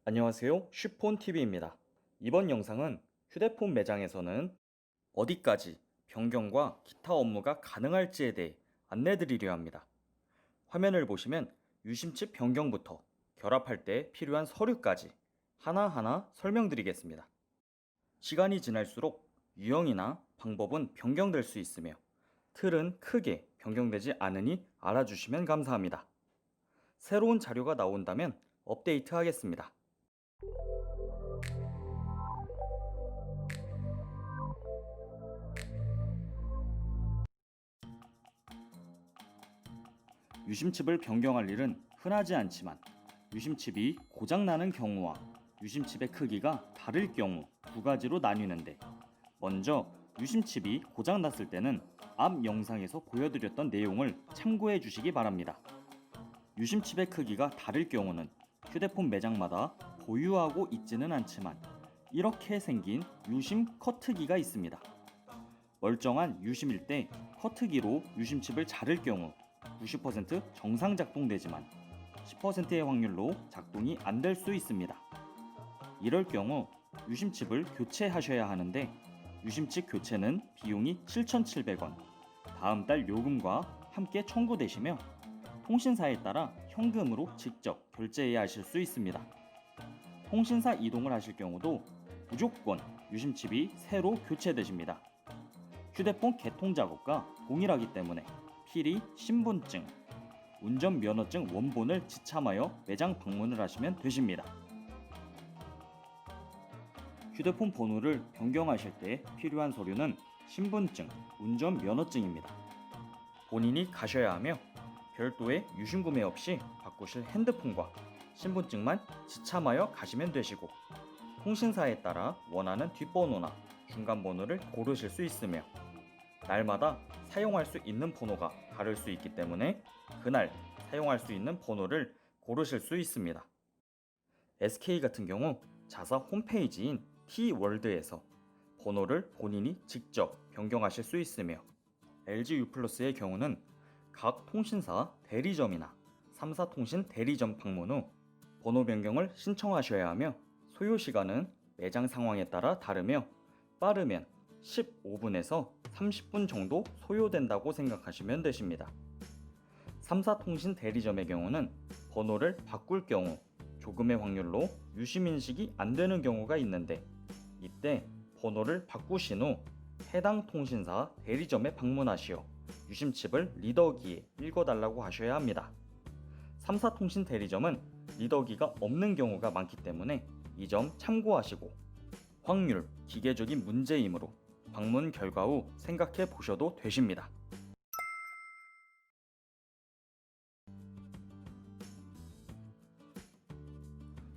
안녕하세요. 슈폰TV입니다. 이번 영상은 휴대폰 매장에서는 어디까지 변경과 기타 업무가 가능할지에 대해 안내드리려 합니다. 화면을 보시면 유심칩 변경부터 결합할 때 필요한 서류까지 하나하나 설명드리겠습니다. 시간이 지날수록 유형이나 방법은 변경될 수 있으며 틀은 크게 변경되지 않으니 알아주시면 감사합니다. 새로운 자료가 나온다면 업데이트 하겠습니다. 유심칩을 변경할 일은 흔하지 않지만 유심칩이 고장나는 경우와 유심칩의 크기가 다를 경우 두 가지로 나뉘는데, 먼저 유심칩이 고장났을 때는 앞 영상에서 보여드렸던 내용을 참고해 주시기 바랍니다. 유심칩의 크기가 다를 경우는 휴대폰 매장마다 보유하고 있지는 않지만 이렇게 생긴 유심 커트기가 있습니다. 멀쩡한 유심일 때 커트기로 유심칩을 자를 경우 90% 정상 작동되지만 10%의 확률로 작동이 안 될 수 있습니다. 이럴 경우 유심칩을 교체하셔야 하는데, 유심칩 교체는 비용이 7,700원, 다음 달 요금과 함께 청구되시며 통신사에 따라 현금으로 직접 결제해야 하실 수 있습니다. 통신사 이동을 하실 경우도 무조건 유심칩이 새로 교체되십니다. 휴대폰 개통 작업과 동일하기 때문에 필히 신분증, 운전면허증 원본을 지참하여 매장 방문을 하시면 되십니다. 휴대폰 번호를 변경하실 때 필요한 서류는 신분증, 운전면허증입니다. 본인이 가셔야 하며 별도의 유심구매 없이 바꾸실 핸드폰과 신분증만 지참하여 가시면 되시고, 통신사에 따라 원하는 뒷번호나 중간번호를 고르실 수 있으며 날마다 사용할 수 있는 번호가 다를 수 있기 때문에 그날 사용할 수 있는 번호를 고르실 수 있습니다. SK 같은 경우 자사 홈페이지인 T월드에서 번호를 본인이 직접 변경하실 수 있으며, LG U+의 경우는 각 통신사 대리점이나 3사 통신 대리점 방문 후 번호 변경을 신청하셔야 하며 소요 시간은 매장 상황에 따라 다르며 빠르면 15분에서 30분 정도 소요된다고 생각하시면 되십니다. 3사 통신 대리점의 경우는 번호를 바꿀 경우 조금의 확률로 유심 인식이 안 되는 경우가 있는데, 이때 번호를 바꾸신 후 해당 통신사 대리점에 방문하시어 유심칩을 리더기에 읽어달라고 하셔야 합니다. 3사 통신 대리점은 리더기가 없는 경우가 많기 때문에 이 점 참고하시고, 확률, 기계적인 문제이므로 방문 결과 후 생각해 보셔도 되십니다.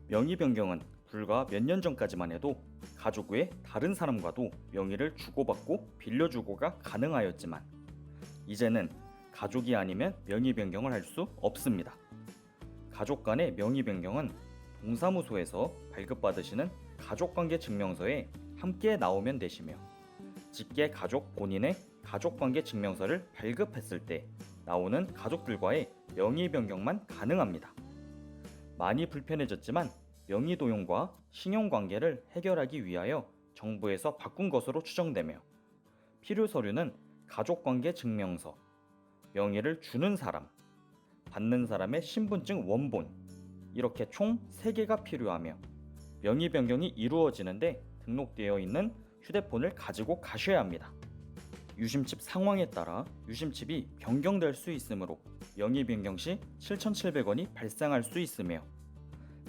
명의 변경은 불과 몇 년 전까지만 해도 가족 외 다른 사람과도 명의를 주고받고 빌려주고가 가능하였지만, 이제는 가족이 아니면 명의 변경을 할 수 없습니다. 가족 간의 명의 변경은 동사무소에서 발급받으시는 가족관계 증명서에 함께 나오면 되시며, 직계 가족 본인의 가족관계 증명서를 발급했을 때 나오는 가족들과의 명의 변경만 가능합니다. 많이 불편해졌지만 명의 도용과 신용관계를 해결하기 위하여 정부에서 바꾼 것으로 추정되며, 필요 서류는 가족관계 증명서, 명의를 주는 사람, 받는 사람의 신분증 원본, 이렇게 총 3개가 필요하며 명의 변경이 이루어지는데 등록되어 있는 휴대폰을 가지고 가셔야 합니다. 유심칩 상황에 따라 유심칩이 변경될 수 있으므로 명의 변경 시 7,700원이 발생할 수 있으며,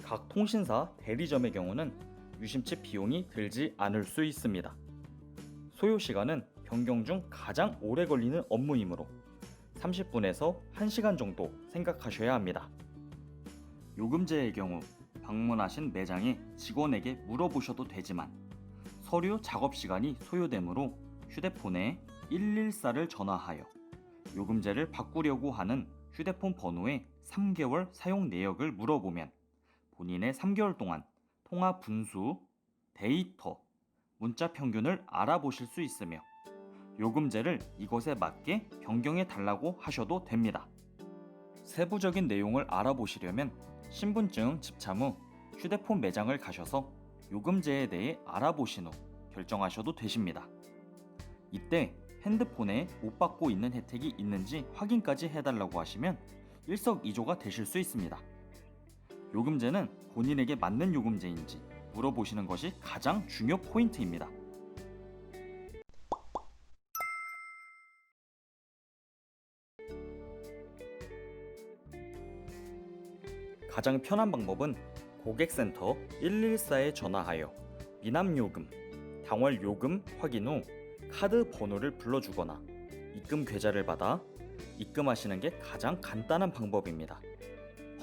각 통신사 대리점의 경우는 유심칩 비용이 들지 않을 수 있습니다. 소요 시간은 변경 중 가장 오래 걸리는 업무이므로 30분에서 1시간 정도 생각하셔야 합니다. 요금제의 경우 방문하신 매장의 직원에게 물어보셔도 되지만 서류 작업 시간이 소요되므로 휴대폰에 114를 전화하여 요금제를 바꾸려고 하는 휴대폰 번호에 3개월 사용 내역을 물어보면 본인의 3개월 동안 통화 분수, 데이터, 문자 평균을 알아보실 수 있으며 요금제를 이것에 맞게 변경해 달라고 하셔도 됩니다. 세부적인 내용을 알아보시려면 신분증 집참 후 휴대폰 매장을 가셔서 요금제에 대해 알아보신 후 결정하셔도 되십니다. 이때 핸드폰에 못 받고 있는 혜택이 있는지 확인까지 해달라고 하시면 일석이조가 되실 수 있습니다. 요금제는 본인에게 맞는 요금제인지 물어보시는 것이 가장 중요 포인트입니다. 가장 편한 방법은 고객센터 114에 전화하여 미납요금, 당월요금 확인 후 카드 번호를 불러주거나 입금 계좌를 받아 입금하시는 게 가장 간단한 방법입니다.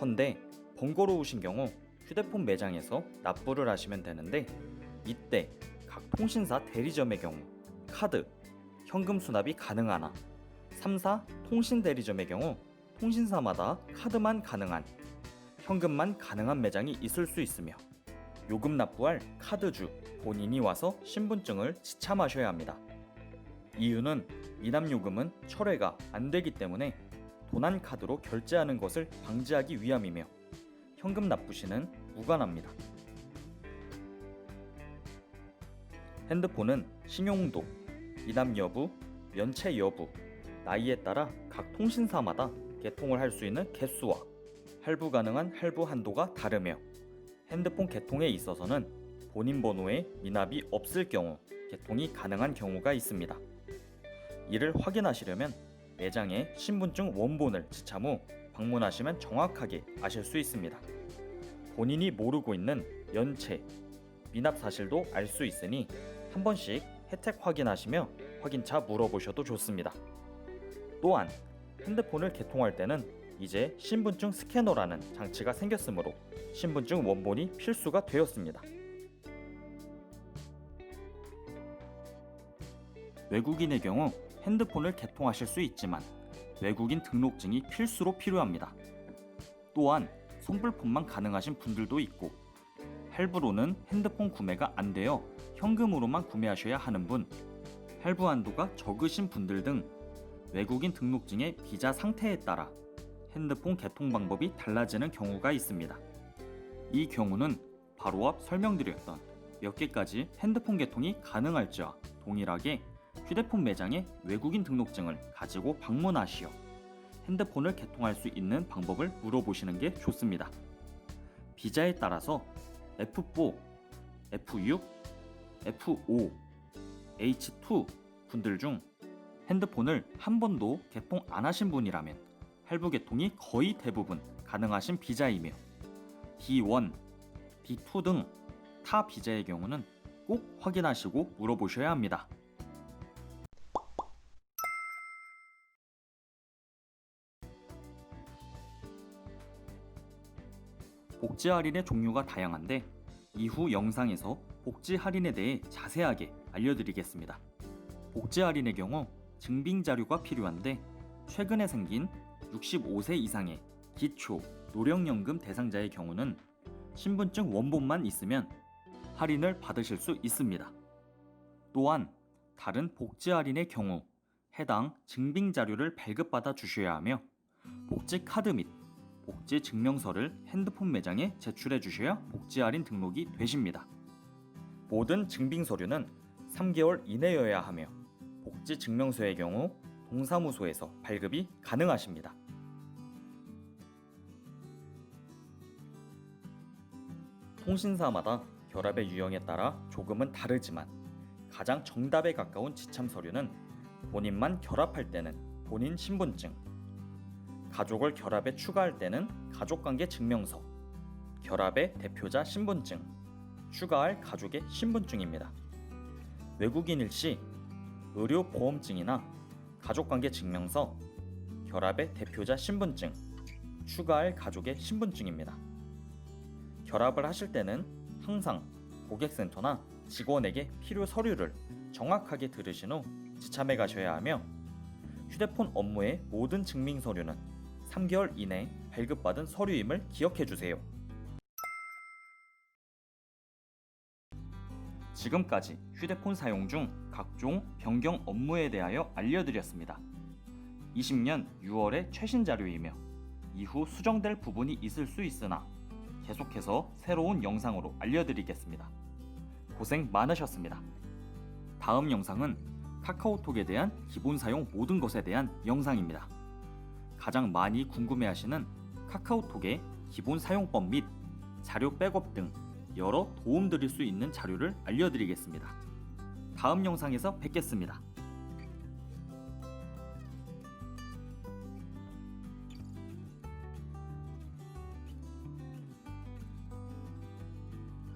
헌데 번거로우신 경우 휴대폰 매장에서 납부를 하시면 되는데, 이때 각 통신사 대리점의 경우 카드, 현금 수납이 가능하나 3사 통신 대리점의 경우 통신사마다 카드만 가능한, 현금만 가능한 매장이 있을 수 있으며, 요금 납부할 카드주 본인이 와서 신분증을 지참하셔야 합니다. 이유는 미납요금은 철회가 안 되기 때문에 도난 카드로 결제하는 것을 방지하기 위함이며 현금 납부 시는 무관합니다. 핸드폰은 신용도, 미납 여부, 연체 여부, 나이에 따라 각 통신사마다 개통을 할 수 있는 개수와 할부 가능한 할부 한도가 다르며, 핸드폰 개통에 있어서는 본인 번호에 미납이 없을 경우 개통이 가능한 경우가 있습니다. 이를 확인하시려면 매장에 신분증 원본을 지참 후 방문하시면 정확하게 아실 수 있습니다. 본인이 모르고 있는 연체, 미납 사실도 알 수 있으니 한 번씩 혜택 확인하시며 확인차 물어보셔도 좋습니다. 또한 핸드폰을 개통할 때는 이제 신분증 스캐너라는 장치가 생겼으므로 신분증 원본이 필수가 되었습니다. 외국인의 경우 핸드폰을 개통하실 수 있지만 외국인 등록증이 필수로 필요합니다. 또한 선불폰만 가능하신 분들도 있고, 할부로는 핸드폰 구매가 안 되어 현금으로만 구매하셔야 하는 분, 할부 한도가 적으신 분들 등 외국인 등록증의 비자 상태에 따라 핸드폰 개통 방법이 달라지는 경우가 있습니다. 이 경우는 바로 앞 설명드렸던 몇 개까지 핸드폰 개통이 가능할지와 동일하게 휴대폰 매장에 외국인 등록증을 가지고 방문하시어 핸드폰을 개통할 수 있는 방법을 물어보시는 게 좋습니다. 비자에 따라서 F4, F6, F5, H2 분들 중 핸드폰을 한 번도 개통 안 하신 분이라면 할부 개통이 거의 대부분 가능하신 비자이며, D1, D2 등 타 비자의 경우는 꼭 확인하시고 물어보셔야 합니다. 복지 할인의 종류가 다양한데 이후 영상에서 복지 할인에 대해 자세하게 알려드리겠습니다. 복지 할인의 경우 증빙 자료가 필요한데, 최근에 생긴 65세 이상의 기초 노령연금 대상자의 경우는 신분증 원본만 있으면 할인을 받으실 수 있습니다. 또한 다른 복지 할인의 경우 해당 증빙 자료를 발급받아 주셔야 하며, 복지 카드 및 복지 증명서를 핸드폰 매장에 제출해 주셔야 복지 할인 등록이 되십니다. 모든 증빙 서류는 3개월 이내여야 하며, 복지 증명서의 경우 동사무소에서 발급이 가능하십니다. 통신사마다 결합의 유형에 따라 조금은 다르지만 가장 정답에 가까운 지참 서류는 본인만 결합할 때는 본인 신분증, 가족을 결합에 추가할 때는 가족관계 증명서, 결합의 대표자 신분증, 추가할 가족의 신분증입니다. 외국인일 시 의료보험증이나 가족관계 증명서, 결합의 대표자 신분증, 추가할 가족의 신분증입니다. 결합을 하실 때는 항상 고객센터나 직원에게 필요 서류를 정확하게 들으신 후 지참해 가셔야 하며, 휴대폰 업무의 모든 증빙 서류는 3개월 이내 발급받은 서류임을 기억해 주세요. 지금까지 휴대폰 사용 중 각종 변경 업무에 대하여 알려드렸습니다. 20년 6월의 최신 자료이며 이후 수정될 부분이 있을 수 있으나 계속해서 새로운 영상으로 알려드리겠습니다. 고생 많으셨습니다. 다음 영상은 카카오톡에 대한 기본 사용 모든 것에 대한 영상입니다. 가장 많이 궁금해하시는 카카오톡의 기본 사용법 및 자료 백업 등 여러 도움드릴 수 있는 자료를 알려드리겠습니다. 다음 영상에서 뵙겠습니다.